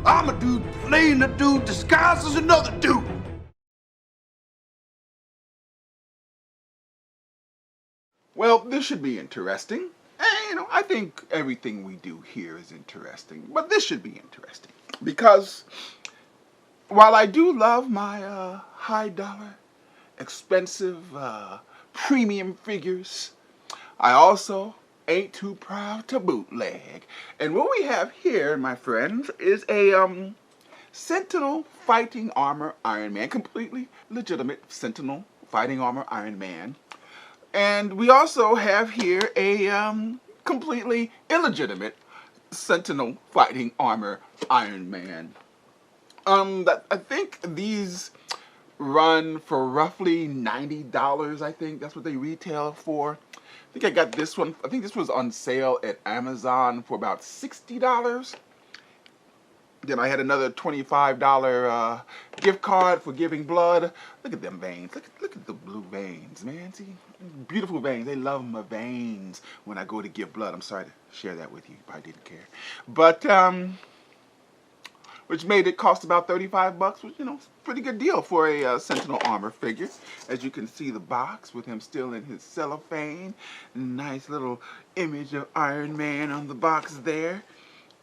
I'm a dude playing a dude disguised as another dude. Well, this should be interesting. And, I think everything we do here is interesting. But this should be interesting. Because while I do love my high dollar, expensive, premium figures, I also ain't too proud to bootleg. And what we have here, my friends, is a Sentinel fighting armor Iron Man, completely legitimate Sentinel fighting armor Iron Man. And we also have here a completely illegitimate Sentinel fighting armor Iron Man. I think these run for roughly $90. I think that's what they retail for. I think I got this one. I think this was on sale at Amazon for about $60. Then I had another $25 gift card for giving blood. Look at them veins. Look at the blue veins, man. See, beautiful veins. They love my veins when I go to give blood. I'm sorry to share that with you. You probably didn't care, but which made it cost about $35, which, pretty good deal for a Sentinel armor figure. As you can see the box with him still in his cellophane. Nice little image of Iron Man on the box there.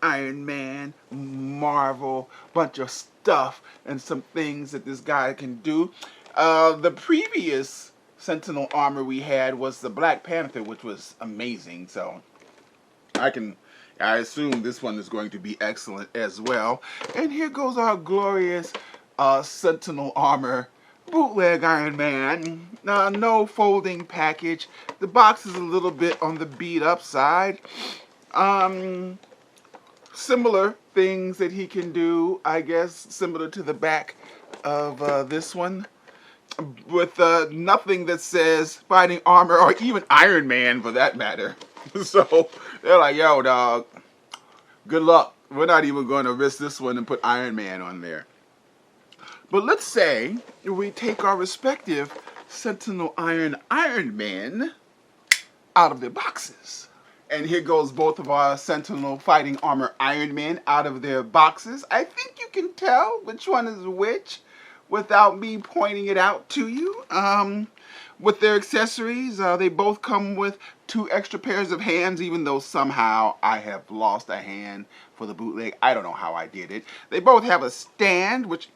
Iron Man, Marvel, bunch of stuff and some things that this guy can do. The previous Sentinel armor we had was the Black Panther, which was amazing. So I assume this one is going to be excellent as well. And here goes our glorious Sentinel armor bootleg Iron Man. No folding package. The box is a little bit on the beat up side. Similar things that he can do, I guess, similar to the back of this one, with nothing that says fighting armor or even Iron Man for that matter. So they're like, yo, dog, good luck. We're not even going to risk this one and put Iron Man on there. But let's say we take our respective Sentinel Iron Man out of their boxes. And here goes both of our Sentinel fighting armor Iron Man out of their boxes. I think you can tell which one is which without me pointing it out to you. With their accessories, they both come with 2 extra pairs of hands, even though somehow I have lost a hand for the bootleg. I don't know how I did it. They both have a stand, which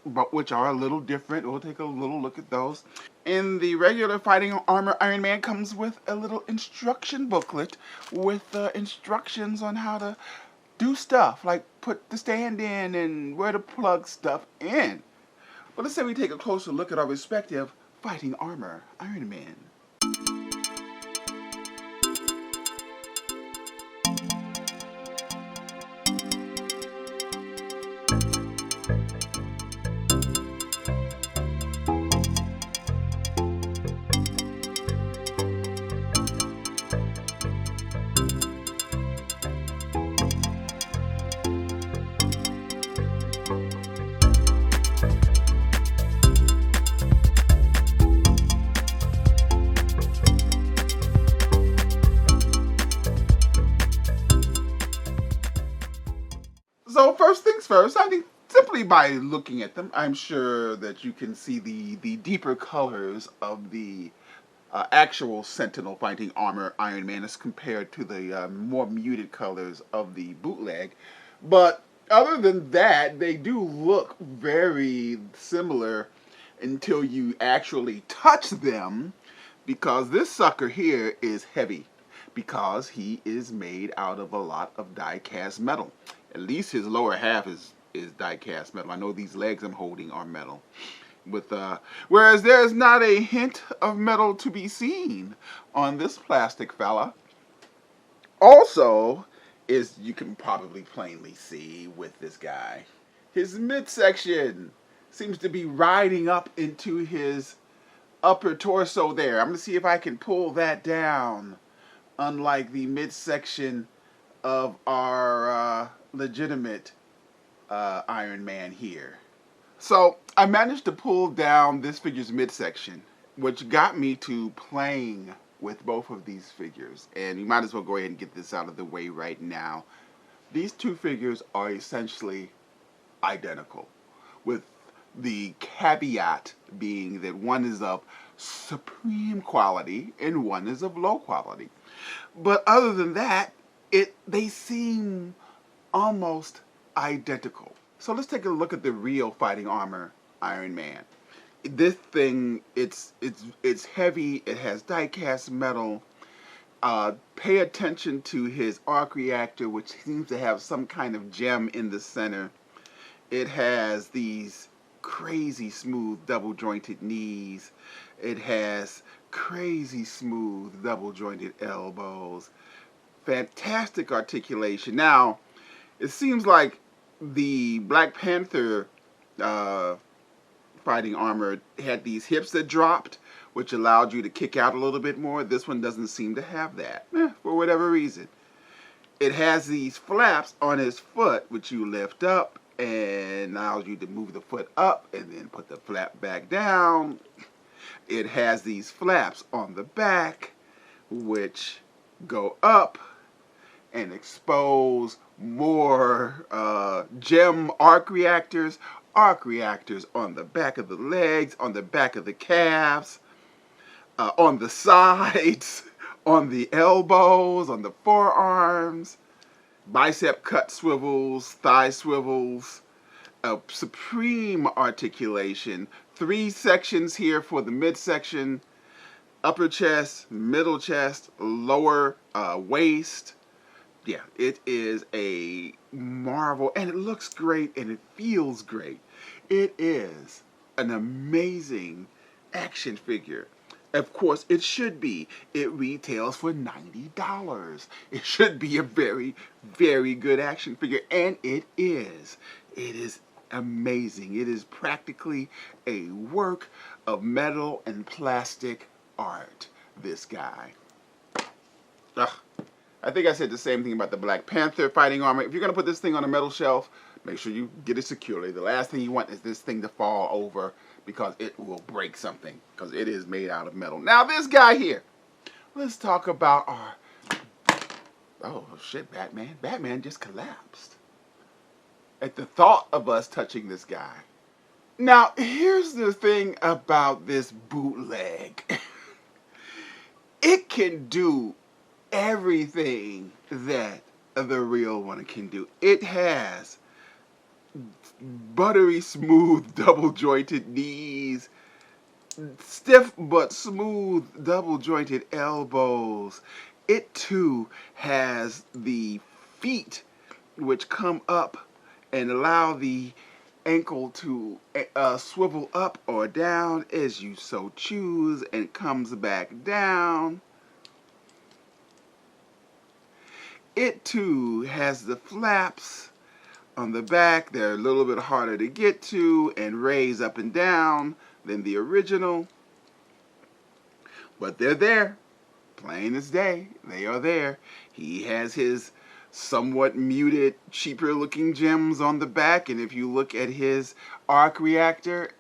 are a little different. We'll take a little look at those. In the regular fighting armor, Iron Man comes with a little instruction booklet with instructions on how to do stuff, like put the stand in and where to plug stuff in. But let's say we take a closer look at our respective fighting armor Iron Man. So first things first, I think simply by looking at them, I'm sure that you can see the deeper colors of the actual Sentinel fighting armor Iron Man as compared to the more muted colors of the bootleg. But other than that, they do look very similar until you actually touch them, because this sucker here is heavy because he is made out of a lot of die-cast metal. At least his lower half is die-cast metal. I know these legs I'm holding are metal. Whereas there's not a hint of metal to be seen on this plastic fella. Also, as you can probably plainly see with this guy, his midsection seems to be riding up into his upper torso there. I'm going to see if I can pull that down, unlike the midsection of our legitimate Iron Man here. So I managed to pull down this figure's midsection, which got me to playing with both of these figures. And you might as well go ahead and get this out of the way right now. These two figures are essentially identical, with the caveat being that one is of supreme quality and one is of low quality. But other than that, they seem almost identical. So let's take a look at the real fighting armor Iron Man. This thing, it's heavy. It has die-cast metal. Pay attention to his arc reactor, which seems to have some kind of gem in the center. It has these crazy smooth double jointed knees. It has crazy smooth double jointed elbows. Fantastic articulation. Now, it seems like the Black Panther fighting armor had these hips that dropped, which allowed you to kick out a little bit more. This one doesn't seem to have that, for whatever reason. It has these flaps on his foot, which you lift up and allows you to move the foot up and then put the flap back down. It has these flaps on the back, which go up and expose more gem arc reactors on the back of the legs, on the back of the calves, on the sides, on the elbows, on the forearms, bicep cut swivels, thigh swivels, supreme articulation. 3 sections here for the midsection, upper chest, middle chest, lower waist. Yeah, it is a marvel, and it looks great, and it feels great. It is an amazing action figure. Of course, it should be. It retails for $90. It should be a very, very good action figure, and it is. It is amazing. It is practically a work of metal and plastic art, this guy. Ugh. I think I said the same thing about the Black Panther fighting armor. If you're going to put this thing on a metal shelf, make sure you get it securely. The last thing you want is this thing to fall over because it will break something, because it is made out of metal. Now this guy here, let's talk about our, oh shit, Batman. Batman just collapsed at the thought of us touching this guy. Now here's the thing about this bootleg. It can do everything that the real one can do. It has buttery smooth double jointed knees, stiff but smooth double jointed elbows. It too has the feet which come up and allow the ankle to swivel up or down as you so choose, and comes back down. It too has the flaps on the back. They're a little bit harder to get to and raise up and down than the original, but they're there, plain as day. They are there. He has his somewhat muted, cheaper looking gems on the back, and if you look at his arc reactor,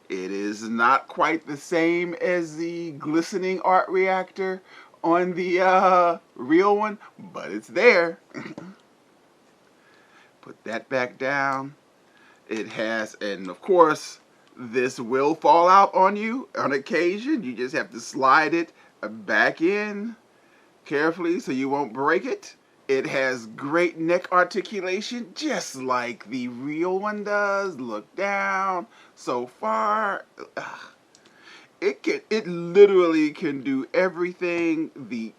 it is not quite the same as the glistening arc reactor on the real one, but it's there. Put that back down. It has, and of course, this will fall out on you on occasion. You just have to slide it back in carefully so you won't break it. It has great neck articulation, just like the real one does. Look down. So far, it literally can do everything. The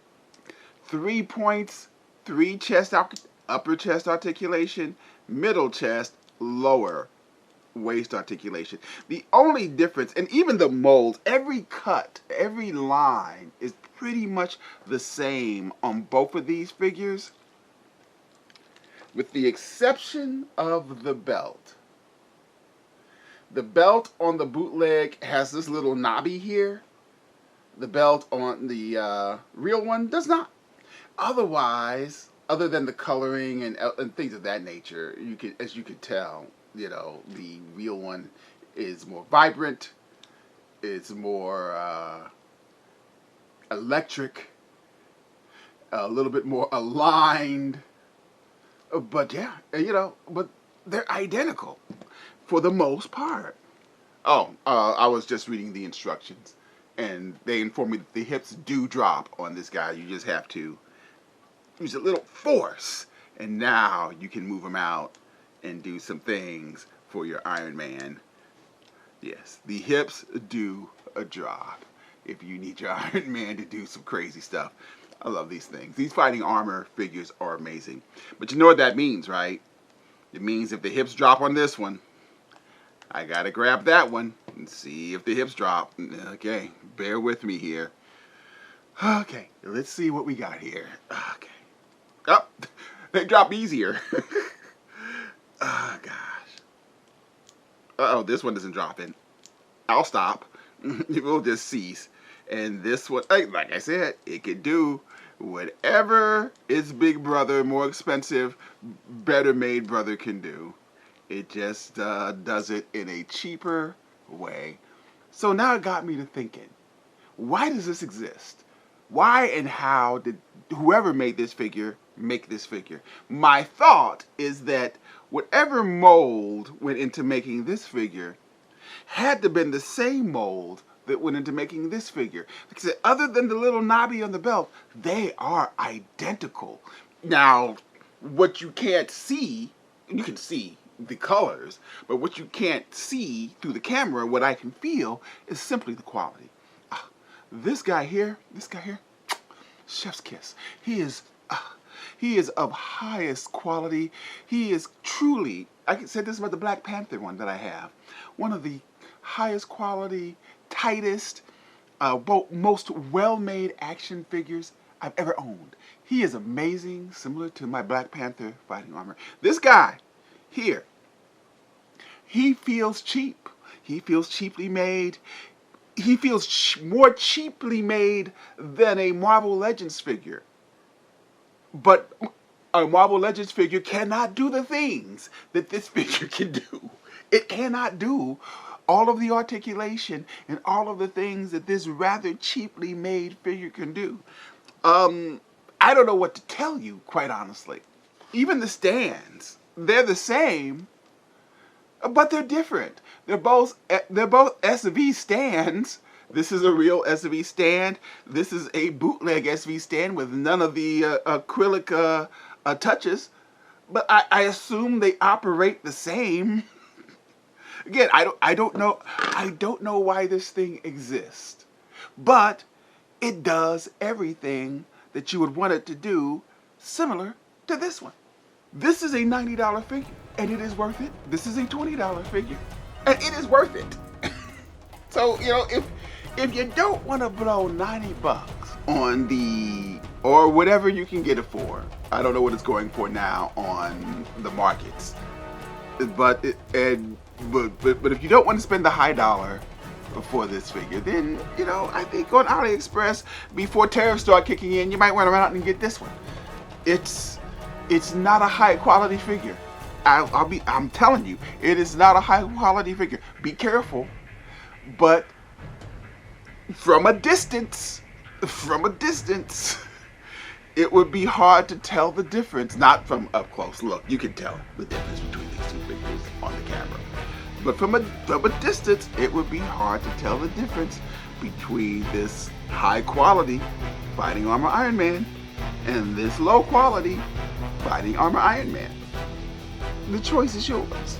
3 points, 3 chest, upper chest articulation, middle chest, lower waist articulation. The only difference, and even the molds, every cut, every line is pretty much the same on both of these figures, with the exception of the belt. The belt on the bootleg has this little knobby here. The belt on the real one does not. Otherwise, other than the coloring and things of that nature, as you could tell, you know, the real one is more vibrant. It's more electric, a little bit more aligned. But yeah, you know, but they're identical for the most part. Oh, I was just reading the instructions, and they informed me that the hips do drop on this guy. You just have to use a little force, and now you can move them out and do some things for your Iron Man. Yes, the hips do a drop if you need your Iron Man to do some crazy stuff. I love these things. These fighting armor figures are amazing. But you know what that means, right? It means if the hips drop on this one, I gotta grab that one and see if the hips drop. Okay, bear with me here. Okay, let's see what we got here. Okay. Oh, they drop easier. Oh, gosh. Uh-oh, this one isn't dropping. I'll stop. It will just cease. And this one, like I said, it can do whatever its big brother, more expensive, better made brother can do. It just does it in a cheaper way. So now it got me to thinking, why does this exist? Why and how did whoever made this figure make this figure? My thought is that whatever mold went into making this figure had to have been the same mold that went into making this figure. Because other than the little knobby on the belt, they are identical. Now, what you can't see, you can see the colors, but what you can't see through the camera, what I can feel, is simply the quality. This guy here, chef's kiss. He is of highest quality. He is truly, I said this about the Black Panther one that I have, one of the highest quality, tightest, most well-made action figures I've ever owned. He is amazing, similar to my Black Panther fighting armor. This guy here, he feels cheap. He feels cheaply made. He feels more cheaply made than a Marvel Legends figure. But a Marvel Legends figure cannot do the things that this figure can do. It cannot do all of the articulation and all of the things that this rather cheaply made figure can do. I don't know what to tell you, quite honestly. Even the stands, they're the same, but they're different. They're both SV stands. This is a real SV stand. This is a bootleg SV stand with none of the acrylic touches. But I assume they operate the same. Again, I don't know why this thing exists, but it does everything that you would want it to do, similar to this one. This is a $90 figure, and it is worth it. This is a $20 figure, and it is worth it. So, you know, if you don't want to blow 90 bucks on the, or whatever you can get it for, I don't know what it's going for now on the markets, but if you don't want to spend the high dollar for this figure, then, you know, I think on AliExpress, before tariffs start kicking in, you might want to run out and get this one. It's not a high quality figure. I'm telling you, it is not a high quality figure. Be careful. But from a distance, it would be hard to tell the difference. Not from up close. Look, you can tell the difference between these two figures on the camera. But from a distance, it would be hard to tell the difference between this high quality fighting armor Iron Man and this low quality fighting armor Iron Man. The choice is yours.